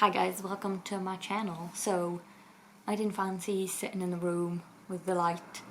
Hi guys, welcome to my channel. So, I didn't fancy sitting in the room with the light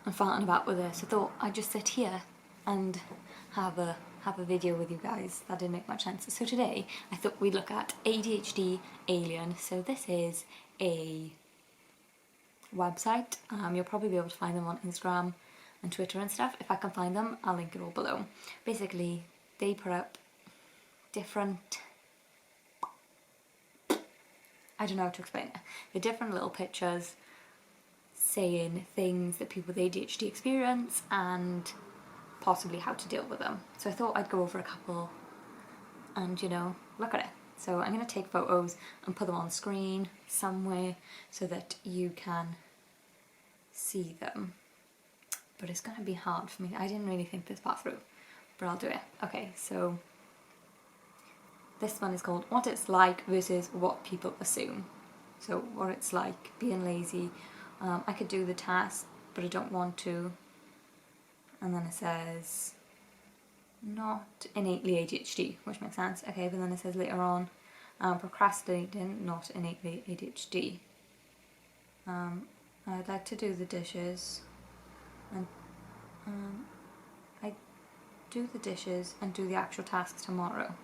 and farting about with this. I thought I'd just sit here and have a video with you guys. That didn't make much sense. So today, I thought we'd look at ADHD Alien. So this is a website. You'll probably be able to find them on Instagram and Twitter and stuff. If I can find them, I'll link it all below. Basically, they put up different... I don't know how to explain it. The different little pictures saying things that people with ADHD experience and possibly how to deal with them. So I thought I'd go over a couple and, look at it. So I'm going to take photos and put them on screen somewhere so that you can see them. But it's going to be hard for me. I didn't really think this part through, but I'll do it. Okay, so this one is called What It's Like versus What People Assume. So what it's like being lazy. I could do the task, but I don't want to. And then it says not innately ADHD, which makes sense. Okay, but then it says later on, procrastinating, not innately ADHD. I'd like to do the dishes, and I do the dishes and do the actual tasks tomorrow.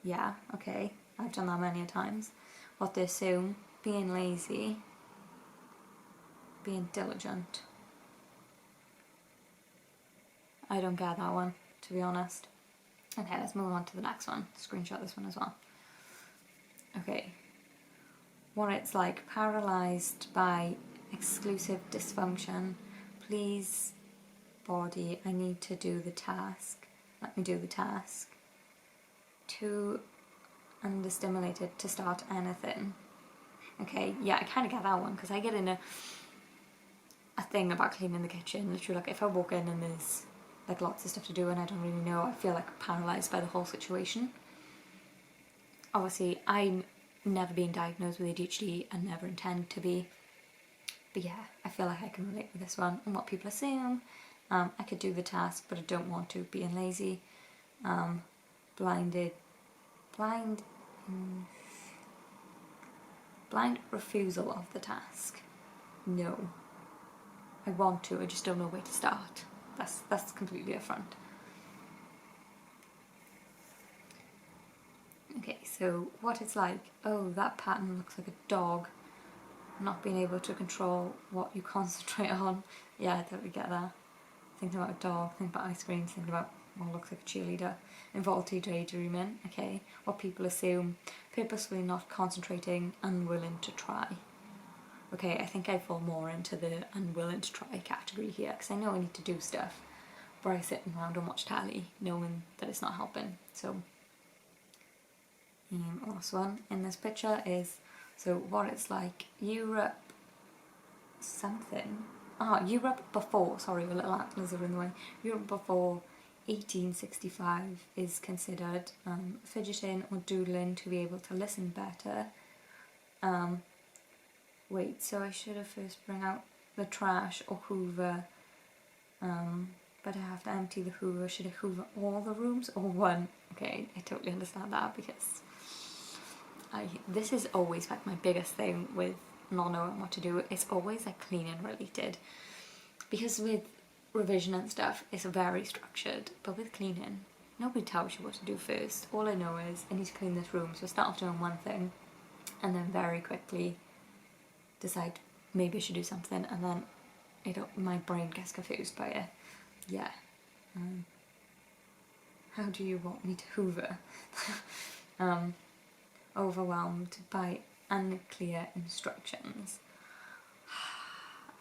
Yeah, okay, I've done that many a times. What they assume, being lazy, being diligent. I don't get that one, to be honest. Okay, let's move on to the next one. Screenshot this one as well. Okay. What it's like, paralysed by exclusive dysfunction. Please, body, I need to do the task. Let me do the task. Too understimulated to start anything. Okay, yeah, I kind of get that one because I get in a thing about cleaning the kitchen. Literally, like if I walk in and there's like lots of stuff to do and I don't really know, I feel like paralysed by the whole situation. Obviously, I'm never been diagnosed with ADHD and never intend to be. But yeah, I feel like I can relate with this one and what people assume. I could do the task, but I don't want to, being lazy. Blind refusal of the task. No. I want to, I just don't know where to start. That's completely different. Okay, so what it's like, oh, that pattern looks like a dog. Not being able to control what you concentrate on. Yeah, I totally get that. Thinking about a dog, thinking about ice cream, thinking about what looks like a cheerleader. Involuntary daydreaming, okay. What people assume, purposefully not concentrating, unwilling to try. Okay, I think I fall more into the unwilling to try category here, because I know I need to do stuff, but I sit around and watch tally, knowing that it's not helping. So, last one in this picture is, so what it's like, Europe something. Europe before, sorry, a little atlas are in the way. Europe before 1865 is considered fidgeting or doodling to be able to listen better. Wait, so I should have first bring out the trash or hoover, but I have to empty the hoover. Should I hoover all the rooms or one? Okay, I totally understand that because this is always like my biggest thing with not knowing what to do. It's always like cleaning related, because with revision and stuff it's very structured, but with cleaning nobody tells you what to do first. All I know is I need to clean this room, so I start off doing one thing and then very quickly decide maybe I should do something, and then my brain gets confused by it. Yeah. How do you want me to hoover? Overwhelmed by unclear instructions.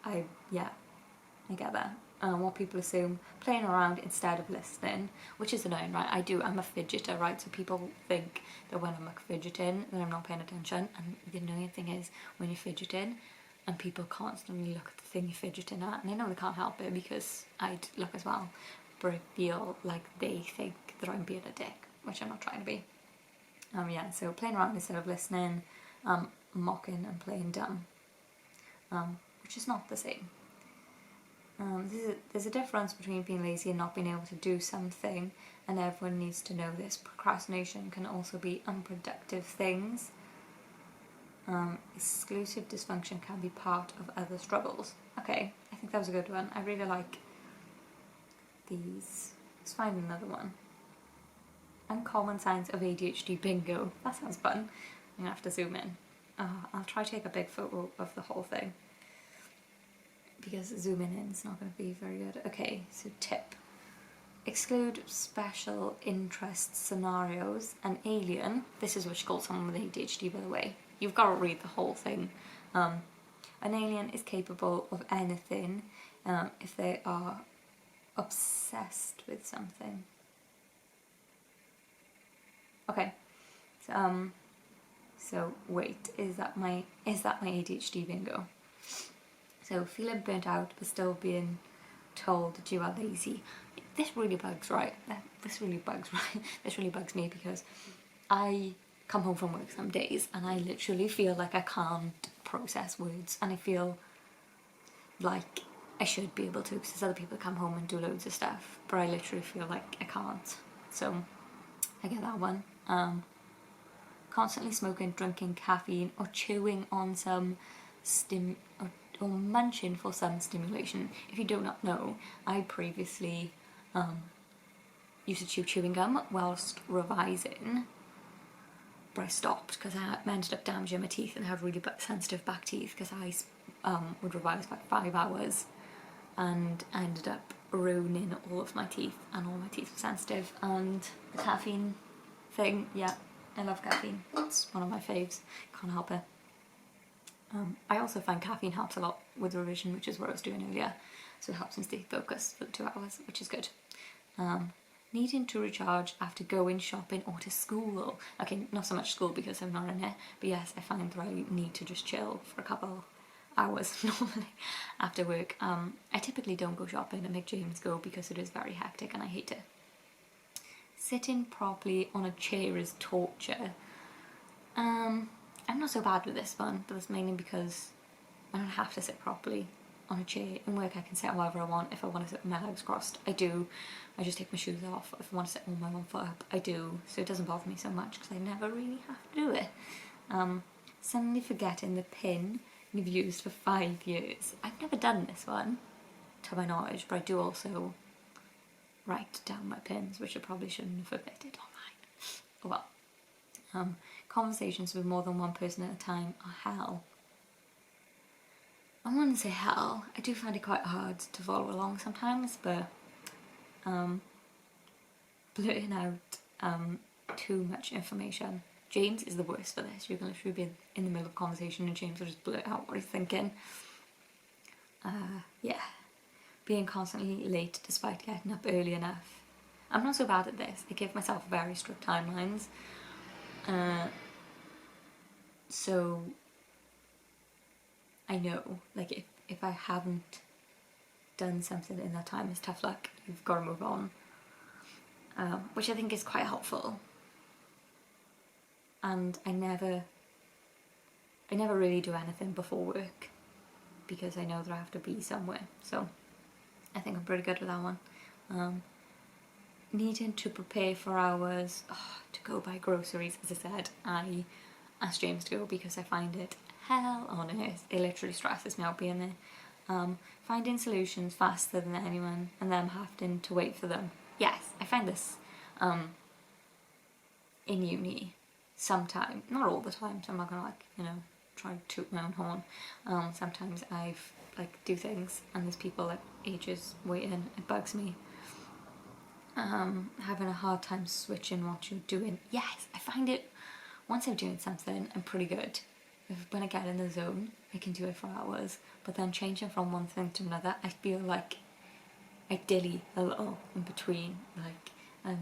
I get that. What people assume, playing around instead of listening, which is annoying, right? I'm a fidgeter, right? So people think that when I'm like fidgeting, that I'm not paying attention. And the annoying thing is when you're fidgeting and people constantly look at the thing you're fidgeting at, and I know they can't help it because I'd look as well, but I feel like they think that I'm being a dick, which I'm not trying to be. So playing around instead of listening, mocking and playing dumb, which is not the same. There's a difference between being lazy and not being able to do something, and everyone needs to know this. Procrastination can also be unproductive things. Exclusive dysfunction can be part of other struggles. Okay, I think that was a good one. I really like these. Let's find another one. Uncommon signs of ADHD bingo. That sounds fun. I'm gonna have to zoom in. I'll try to take a big photo of the whole thing, because zooming in is not going to be very good. Okay, so tip. Exclude special interest scenarios. An alien, this is what you call someone with ADHD, by the way. You've got to read the whole thing. An alien is capable of anything if they are obsessed with something. Okay, so wait, is that my ADHD bingo? So feeling burnt out but still being told that you are lazy. This really bugs me, because I come home from work some days and I literally feel like I can't process words, and I feel like I should be able to, because there's other people that come home and do loads of stuff, but I literally feel like I can't. So I get that one. Constantly smoking, drinking caffeine, or chewing on some or munching for some stimulation. If you do not know, I previously used to chew chewing gum whilst revising, but I stopped because I ended up damaging my teeth and I have really sensitive back teeth, because I would revise for like 5 hours and I ended up ruining all of my teeth, and all my teeth were sensitive. And the caffeine thing, yeah, I love caffeine. It's one of my faves, can't help it. I also find caffeine helps a lot with revision, which is what I was doing earlier, so it helps me stay focused for 2 hours, which is good. Needing to recharge after going shopping or to school. Okay, not so much school because I'm not in it, but yes, I find that I need to just chill for a couple hours normally after work. I typically don't go shopping, I make James go because it is very hectic and I hate it. Sitting properly on a chair is torture. I'm not so bad with this one, but that's mainly because I don't have to sit properly on a chair. In work I can sit however I want. If I want to sit with my legs crossed, I do. I just take my shoes off. If I want to sit with my one foot up, I do. So it doesn't bother me so much because I never really have to do it. Suddenly forgetting the pin you've used for 5 years. I've never done this one, to my knowledge, but I do also write down my pins, which I probably shouldn't have updated online. Oh well. Conversations with more than one person at a time are hell. I wouldn't say hell. I do find it quite hard to follow along sometimes, but blurting out too much information. James is the worst for this. You can literally be in the middle of a conversation and James will just blurt out what he's thinking. Yeah. Being constantly late despite getting up early enough. I'm not so bad at this. I give myself very strict timelines. So I know, like, if I haven't done something in that time, it's tough luck. You've got to move on. Which I think is quite helpful. And I never really do anything before work because I know that I have to be somewhere. So I think I'm pretty good with that one. Needing to prepare for hours to go buy groceries, as I said, I asked James to go because I find it hell on earth. It literally stresses me out being there. Finding solutions faster than anyone and them having to wait for them. Yes, I find this in uni sometimes, not all the time, so I'm not gonna try to toot my own horn. Sometimes I've do things and there's people ages waiting, it bugs me. Having a hard time switching what you're doing. Yes, I find it, once I'm doing something, I'm pretty good. When I get in the zone, I can do it for hours, but then changing from one thing to another, I feel like I dilly a little in between, I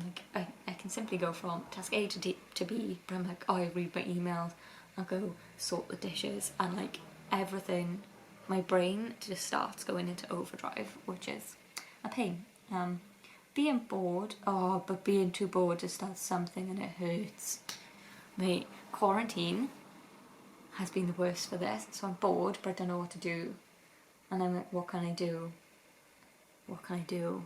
can simply go from task A to B, but I'm I read my emails, I'll go sort the dishes, and everything, my brain just starts going into overdrive, which is a pain. Being bored, but being too bored to start something and it hurts. Mate, quarantine has been the worst for this, so I'm bored but I don't know what to do, and I'm what can I do? what can I do?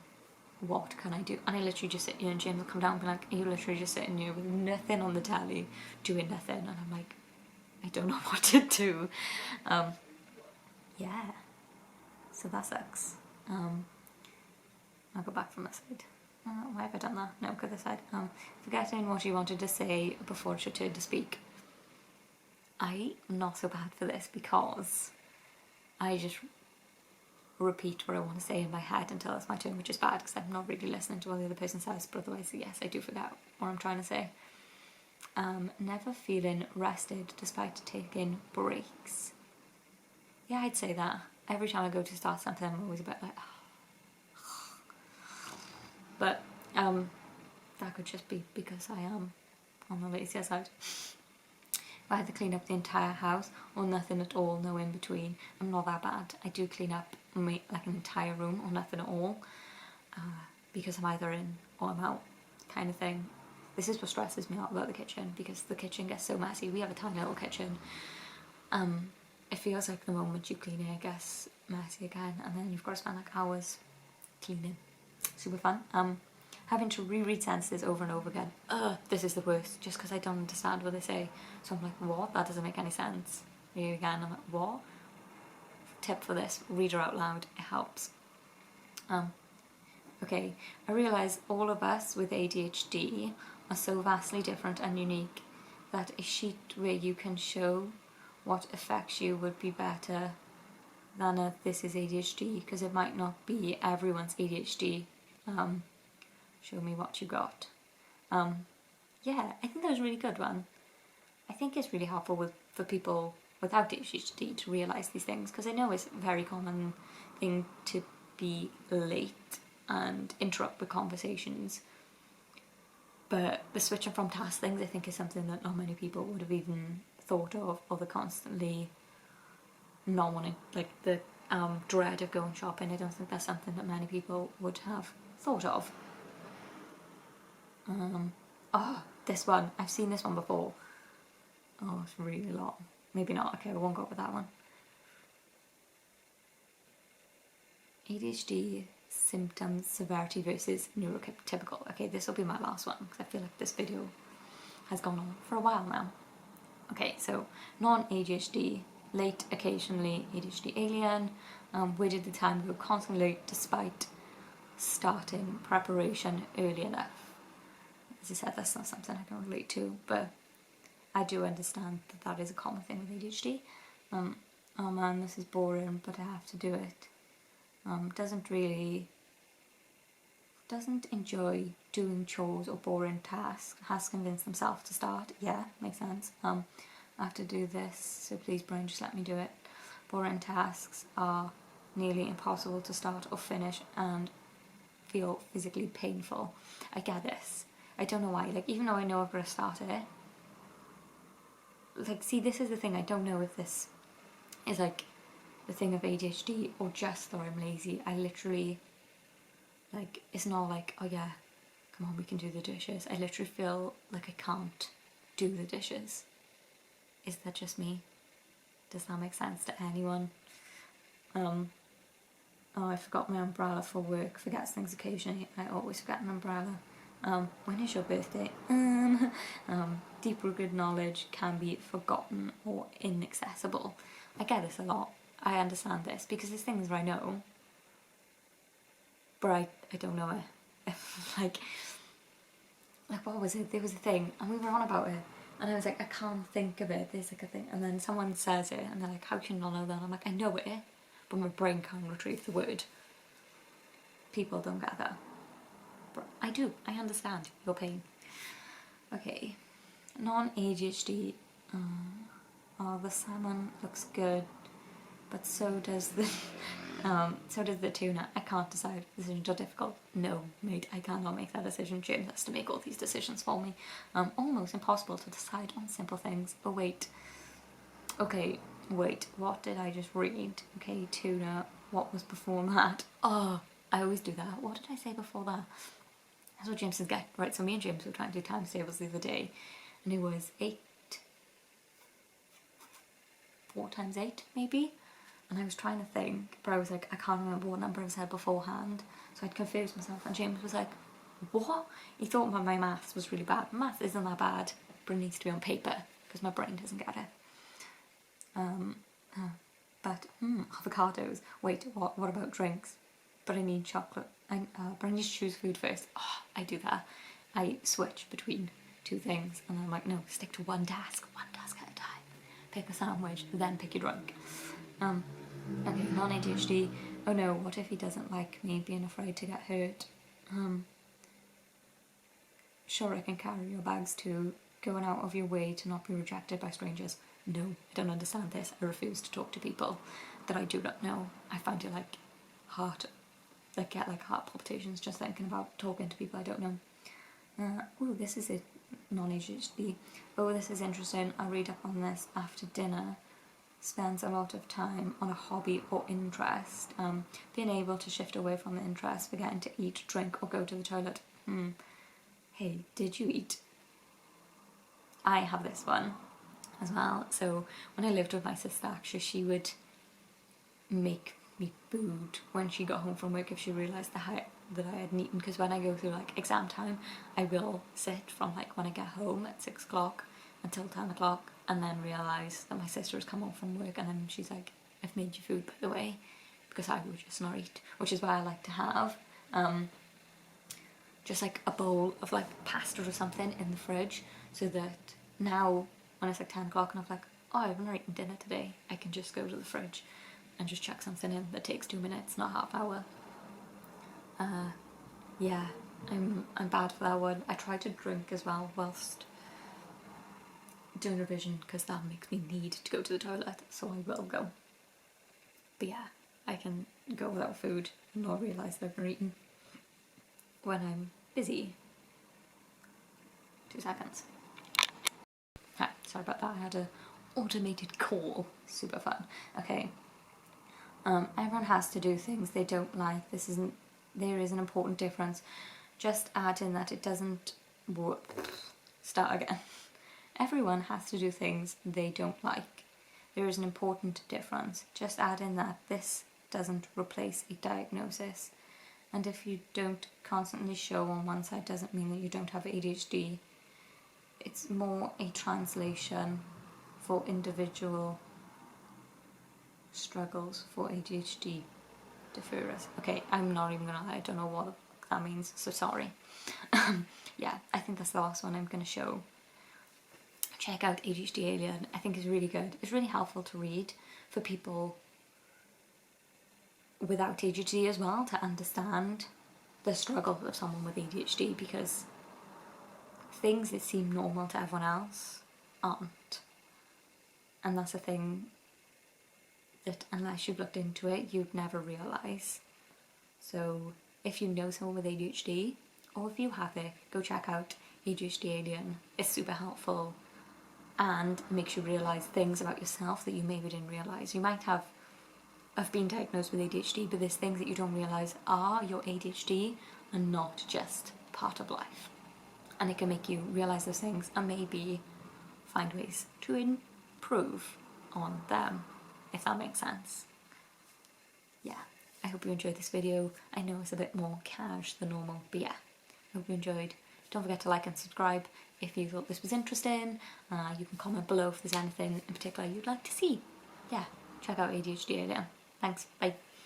What can I do? And I literally just sit here, and James will come down and be like, are you literally just sitting here with nothing on the telly, doing nothing? And I'm like, I don't know what to do. Yeah, so that sucks. I'll go back from this side. Why have I done that? No, go this side. Forgetting what you wanted to say before it's your turn to speak. I'm not so bad for this because I just repeat what I want to say in my head until it's my turn, which is bad because I'm not really listening to what the other person says, but otherwise, yes, I do forget what I'm trying to say. Never feeling rested despite taking breaks. Yeah, I'd say that. Every time I go to start something, I'm always a bit like, but that could just be because I am on the lazier side. If I had to clean up the entire house or nothing at all, no in between, I'm not that bad. I do clean up like an entire room or nothing at all, because I'm either in or I'm out kind of thing. This is what stresses me out about the kitchen, because the kitchen gets so messy. We have a tiny little kitchen. It feels like the moment you clean it, it gets messy again, and then you've got to spend like hours cleaning. Super fun. Having to reread sentences over and over again. This is the worst, just because I don't understand what they say. So I'm like, what? That doesn't make any sense. Here again, I'm like, what? Tip for this, read her out loud, it helps. Okay, I realise all of us with ADHD are so vastly different and unique that a sheet where you can show what affects you would be better than a this is ADHD, because it might not be everyone's ADHD. Show me what you got. Yeah, I think that was a really good one. I think it's really helpful for people without ADHD to realise these things, because I know it's a very common thing to be late and interrupt with conversations. But the switching from task things, I think, is something that not many people would have even thought of, or the constantly not wanting, like the dread of going shopping. I don't think that's something that many people would have thought of. Oh, this one. I've seen this one before. Oh, it's really long. Maybe not. Okay, I won't go with that one. ADHD symptoms, severity versus neurotypical. Okay, this will be my last one because I feel like this video has gone on for a while now. Okay, so non-ADHD, late occasionally, ADHD alien. Where did the time go? Constantly late despite starting preparation early enough. As I said, that's not something I can relate to, but I do understand that that is a common thing with ADHD. Oh man, this is boring, but I have to do it. Doesn't enjoy doing chores or boring tasks. Has convinced himself to start. Yeah, makes sense. I have to do this, so please brain, just let me do it. Boring tasks are nearly impossible to start or finish and feel physically painful. I get this. I don't know why, like, even though I know I've got to start it, like, see, this is the thing, I don't know if this is, like, the thing of ADHD or just that I'm lazy. I literally, like, it's not like, oh yeah, come on, we can do the dishes. I literally feel like I can't do the dishes. Is that just me? Does that make sense to anyone? Oh, I forgot my umbrella for work. Forgets things occasionally. I always forget an umbrella. When is your birthday? Deep-rooted knowledge can be forgotten or inaccessible. I get this a lot. I understand this because there's things where I know, but I don't know it. like what was it? There was a thing and we were on about it and I was like, I can't think of it. There's like a thing, and then someone says it and they're like, how can you not know that? And I'm like, I know it, but my brain can't retrieve the word. People don't get that. But I do. I understand your pain. Okay. Non-ADHD. The salmon looks good, but so does the tuna. I can't decide. Decisions are difficult. No, mate, I cannot make that decision. James has to make all these decisions for me. Almost impossible to decide on simple things. But wait. Okay, wait. What did I just read? Okay, tuna. What was before that? Oh, I always do that. What did I say before that? That's what James says, get. Right, so me and James were trying to do times tables the other day, and it was 4 times 8, maybe? and I was trying to think, but I was like, I can't remember what number I said beforehand, so I'd confused myself, and James was like, what? He thought my maths was really bad. Maths isn't that bad, but it needs to be on paper, because my brain doesn't get it. But avocados. Wait, what about drinks? But I need chocolate. But I need to choose food first. Oh, I do that. I switch between two things, and I'm like, no, stick to one task at a time. Pick a sandwich, then pick your drink. Okay, non-ADHD. Oh no, what if he doesn't like me, being afraid to get hurt? Sure, I can carry your bags too. Going out of your way to not be rejected by strangers. No, I don't understand this. I refuse to talk to people that I do not know. I find it like get like heart palpitations just thinking about talking to people I don't know. Oh, this is a non-ADHD. Oh, this is interesting. I'll read up on this after dinner. Spends a lot of time on a hobby or interest. Being able to shift away from the interest, forgetting to eat, drink, or go to the toilet. Hey, did you eat? I have this one as well. So when I lived with my sister, actually, she would make me food when she got home from work if she realised that I hadn't eaten, because when I go through like exam time, I will sit from like when I get home at 6 o'clock until 10 o'clock and then realise that my sister has come home from work, and then she's like, I've made you food by the way, because I would just not eat, which is why I like to have just like a bowl of like pasta or something in the fridge, so that now when it's like 10 o'clock and I'm like, oh, I haven't eaten dinner today, I can just go to the fridge and just chuck something in that takes 2 minutes, not half hour. Yeah, I'm bad for that one. I try to drink as well whilst doing revision, because that makes me need to go to the toilet, so I will go. But yeah, I can go without food and not realise that I've been eating when I'm busy. 2 seconds. Hi, sorry about that, I had a automated call. Super fun. Okay. Everyone has to do things they don't like. There is an important difference. Just add in that it doesn't start again. Everyone has to do things they don't like. There is an important difference. Just add in that this doesn't replace a diagnosis. And if you don't constantly show on one side, doesn't mean that you don't have ADHD. It's more a translation for individual struggles for ADHD deferrers. Okay, I'm not even gonna lie, I don't know what that means, so sorry. Yeah, I think that's the last one I'm gonna show. Check out ADHD Alien. I think it's really good. It's really helpful to read for people without ADHD as well, to understand the struggle of someone with ADHD, because things that seem normal to everyone else aren't. And that's a thing that unless you've looked into it, you'd never realise. So if you know someone with ADHD, or if you have it, go check out ADHD Alien. It's super helpful and makes you realise things about yourself that you maybe didn't realise. You might have been diagnosed with ADHD, but there's things that you don't realise are your ADHD and not just part of life. And it can make you realise those things and maybe find ways to improve on them, if that makes sense. Yeah, I hope you enjoyed this video. I know it's a bit more cash than normal, but yeah, I hope you enjoyed. Don't forget to like and subscribe if you thought this was interesting. You can comment below if there's anything in particular you'd like to see. Yeah, check out ADHD Alien. Thanks, bye.